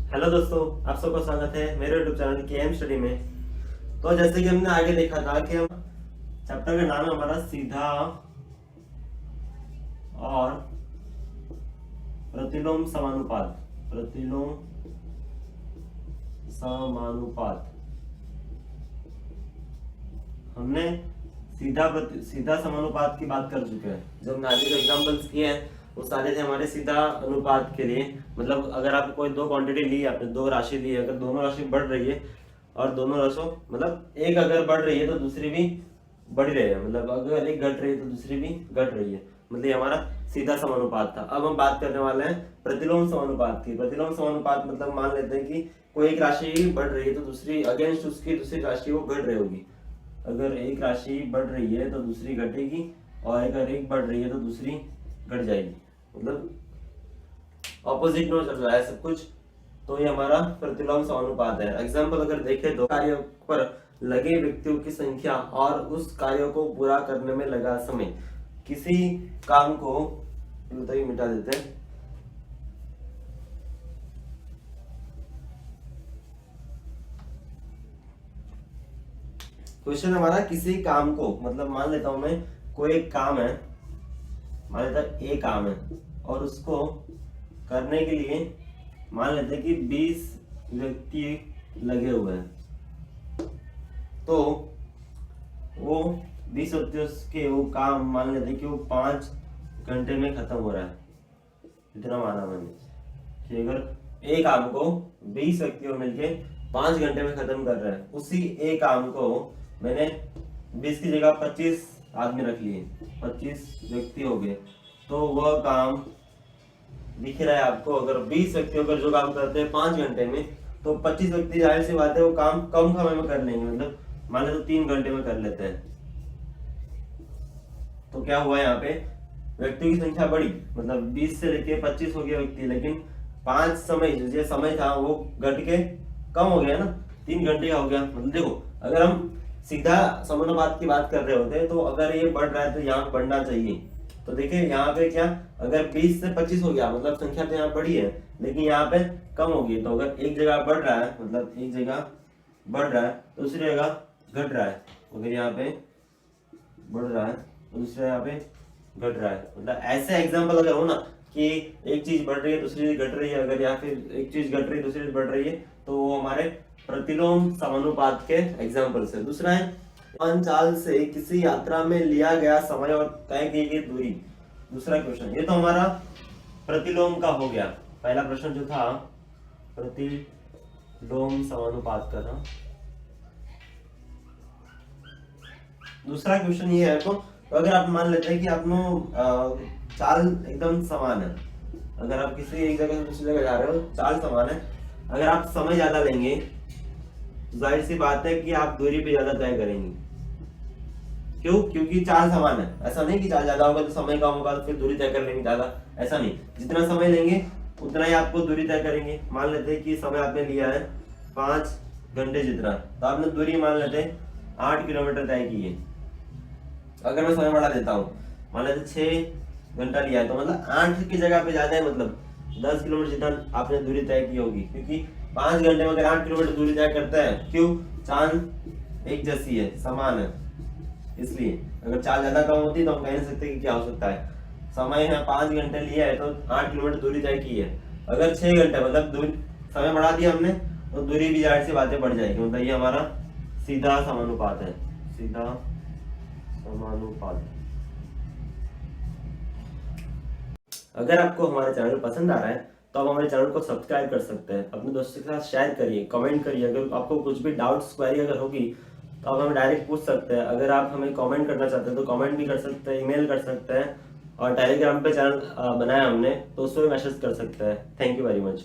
Hello दोस्तों, आप सबका स्वागत है मेरे यूट्यूब चैनल के एम स्टडी में। तो जैसे कि हमने आगे देखा था कि हम चैप्टर का नाम है हमारा सीधा और प्रतिलोम समानुपात। प्रतिलोम समानुपात हमने सीधा समानुपात की बात कर चुके हैं। जो हमने आगे जो एग्जांपल्स किए हैं वो सारे थे हमारे सीधा अनुपात के लिए। मतलब अगर आप कोई दो क्वांटिटी ली, आपने दो राशि ली, अगर दोनों राशि बढ़ रही है और दोनों राशियों मतलब एक अगर बढ़ रही है तो दूसरी भी बढ़ रही है, मतलब अगर एक घट रही है तो दूसरी भी घट रही है, मतलब ये हमारा सीधा समानुपात था। अब हम बात करने वाले हैं प्रतिलोम समानुपात की। प्रतिलोम समानुपात मतलब मान लेते हैं कि कोई एक राशि बढ़ रही है तो दूसरी अगेंस्ट उसकी दूसरी राशि वो घट रही होगी। अगर एक राशि बढ़ रही है तो दूसरी घटेगी और अगर एक बढ़ रही है तो दूसरी घट जाएगी, मतलब ऑपोजिट में चल रहा है सब कुछ। तो ये हमारा प्रतिलोम समानुपात है। एग्जाम्पल अगर देखें, दो कार्यों पर लगे व्यक्तियों की संख्या और उस कार्य को पूरा करने में लगा समय। किसी काम को बताइए, मिटा देते हैं। क्वेश्चन हमारा किसी काम को, मतलब मान लेता हूं मैं कोई एक काम है, मान लेता ए काम है और उसको करने के लिए मान लेते हैं कि 20 व्यक्ति लगे हुए हैं। तो वो 20 व्यक्तियों के वो काम मान लेते हैं कि वो 5 घंटे में खत्म हो रहा है। इतना माना मैंने कि अगर एक काम को 20 व्यक्तियों मिलके 5 घंटे में खत्म कर रहे हैं, उसी एक काम को मैंने 20 की जगह 25 आदमी रख लिए, 25 व्यक्ति हो गए, तो वह काम दिख रहा है आपको। अगर 20 व्यक्ति अगर जो काम करते हैं 5 घंटे में, तो 25 व्यक्ति जाहिर सी बात है वो काम कम समय में कर लेंगे, मतलब मान लो तो 3 घंटे में कर लेते हैं। तो क्या हुआ यहाँ पे, व्यक्तियों की संख्या बढ़ी, मतलब 20 से लेके 25 हो गए व्यक्ति, लेकिन 5 समय जो समय था वो घट के कम हो गया ना, 3 घंटे का हो गया। मतलब देखो, अगर हम सीधा समानुपात की बात कर रहे होते तो अगर ये बढ़ रहा है तो यहाँ बढ़ना चाहिए। तो देखिए यहाँ पे क्या, अगर 20 से 25 हो गया मतलब संख्या तो यहाँ बढ़ी है, लेकिन यहाँ पे कम होगी। तो अगर एक जगह बढ़ रहा है, मतलब एक जगह बढ़ रहा है तो दूसरी जगह घट रहा है। अगर यहाँ पे बढ़ रहा है तो दूसरी यहाँ पे घट रहा है। मतलब ऐसे एग्जाम्पल अगर हो ना कि एक चीज बढ़ रही है दूसरी चीज घट रही है, अगर या फिर एक चीज घट रही है दूसरी चीज बढ़ रही है, तो वो हमारे प्रतिलोम समानुपात के एग्जाम्पल्स है। दूसरा है चाल से किसी यात्रा में लिया गया समय और तय की गई दूरी। दूसरा क्वेश्चन, ये तो हमारा प्रतिलोम का हो गया। पहला प्रश्न जो था प्रतिलोम समानुपात का था। दूसरा क्वेश्चन ये है, तो अगर आप मान लेते हैं कि आप चाल एकदम समान है, अगर आप किसी एक जगह से दूसरी जगह जा रहे हो, चाल समान है, अगर आप समय ज्यादा लेंगे जाहिर सी बात है कि आप दूरी पे ज्यादा तय करेंगे। क्यों? क्योंकि चाल समान है। ऐसा नहीं कि चाल ज्यादा होगा तो समय कम होगा तो फिर दूरी तय कर लेंगे ज्यादा, ऐसा नहीं। जितना समय लेंगे उतना ही आपको दूरी तय करेंगे। मान लेते हैं कि समय आपने लिया है 5 घंटे जितना, तो आपने दूरी मान लेते हैं 8 किलोमीटर तय की है। अगर मैं समय बढ़ा देता हूँ, मान लेते 6 घंटा लिया है, तो मतलब 8 की जगह पे ज्यादा है, मतलब 10 किलोमीटर जितना आपने दूरी तय की होगी। क्योंकि 5 घंटे में अगर 8 किलोमीटर दूरी तय करता है, क्यों? चाल एक जैसी है, समान है, इसलिए। अगर चाल ज्यादा कम होती तो हम कह नहीं सकते कि क्या हो सकता है। समय है 5 घंटे लिया है तो 8 किलोमीटर दूरी तय की है। अगर 6 घंटे मतलब दूरी समय बढ़ा दिया हमने तो दूरी भी जाहिर सी बातें बढ़ जाएगी। मतलब ये हमारा सीधा समानुपात है, सीधा समानुपात। अगर आपको हमारा चैनल पसंद आ रहा है तो आप हमारे चैनल को सब्सक्राइब कर सकते हैं, अपने दोस्तों के साथ शेयर करिए, कमेंट करिए। अगर आपको कुछ भी डाउट्स क्वेरी अगर होगी तो आप हमें डायरेक्ट पूछ सकते हैं। अगर आप हमें कमेंट करना चाहते हैं तो कमेंट भी कर सकते हैं, ईमेल कर सकते हैं, और टेलीग्राम पे चैनल बनाया हमने तो उसमें मैसेज कर सकते हैं। Thank you very much.